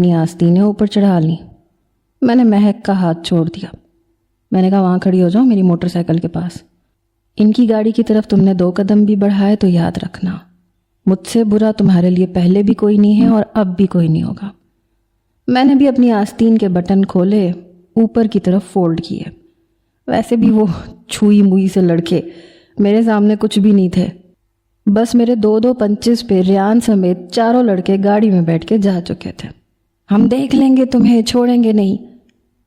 اپنی آستینیں اوپر چڑھا لیں۔ میں نے مہک کا ہاتھ چھوڑ دیا۔ میں نے کہا وہاں کھڑی ہو جاؤ میری موٹر سائیکل کے پاس۔ ان کی گاڑی کی طرف تم نے 2 قدم بھی بڑھائے تو یاد رکھنا، مجھ سے برا تمہارے لیے پہلے بھی کوئی نہیں ہے اور اب بھی کوئی نہیں ہوگا۔ میں نے بھی اپنی آستین کے بٹن کھولے، اوپر کی طرف فولڈ کیے۔ ویسے بھی وہ چھوئی موئی سے لڑکے میرے سامنے کچھ بھی نہیں تھے، بس میرے 2 پنچز پہ ریان سمیت 4 لڑکے گاڑی میں بیٹھ کے جا چکے تھے۔ ہم دیکھ لیں گے تمہیں، چھوڑیں گے نہیں،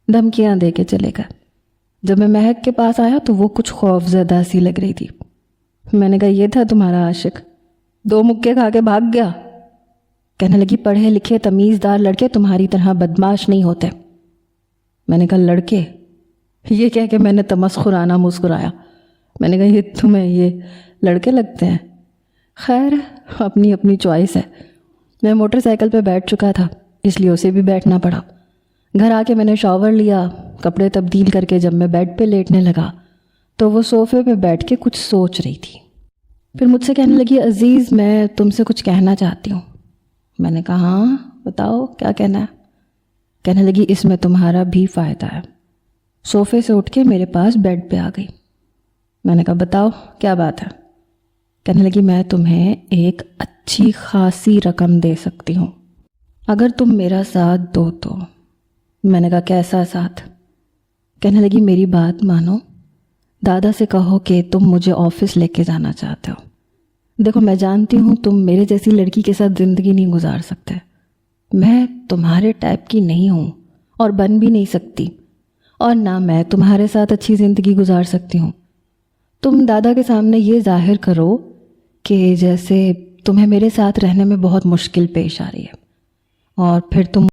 دھمکیاں دے کے چلے گئے۔ جب میں مہک کے پاس آیا تو وہ کچھ خوف زدہ سی لگ رہی تھی۔ میں نے کہا یہ تھا تمہارا عاشق، 2 مکے کھا کے بھاگ گیا؟ کہنے لگی پڑھے لکھے تمیزدار لڑکے تمہاری طرح بدماش نہیں ہوتے۔ میں نے کہا لڑکے؟ یہ کہہ کے میں نے تمسخرانہ مسکرایا۔ میں نے کہا یہ تمہیں یہ لڑکے لگتے ہیں؟ خیر اپنی اپنی چوائس ہے۔ میں موٹر سائیکل پہ بیٹھ چکا تھا اس لیے اسے بھی بیٹھنا پڑا۔ گھر آ کے میں نے شاور لیا، کپڑے تبدیل کر کے جب میں بیڈ پہ لیٹنے لگا تو وہ صوفے پہ بیٹھ کے کچھ سوچ رہی تھی۔ پھر مجھ سے کہنے لگی عزیز میں تم سے کچھ کہنا چاہتی ہوں۔ میں نے کہا ہاں بتاؤ کیا کہنا ہے؟ کہنے لگی اس میں تمہارا بھی فائدہ ہے۔ صوفے سے اٹھ کے میرے پاس بیڈ پہ آ گئی۔ میں نے کہا بتاؤ کیا بات ہے؟ کہنے لگی میں تمہیں ایک اچھی خاصی رقم دے سکتی ہوں اگر تم میرا ساتھ دو تو۔ میں نے کہا کیسا ساتھ؟ کہنے لگی میری بات مانو، دادا سے کہو کہ تم مجھے آفس لے کے جانا چاہتے ہو۔ دیکھو میں جانتی ہوں تم میرے جیسی لڑکی کے ساتھ زندگی نہیں گزار سکتے، میں تمہارے ٹائپ کی نہیں ہوں اور بن بھی نہیں سکتی، اور نہ میں تمہارے ساتھ اچھی زندگی گزار سکتی ہوں۔ تم دادا کے سامنے یہ ظاہر کرو کہ جیسے تمہیں میرے ساتھ رہنے میں بہت مشکل پیش آ رہی ہے، اور پھر تم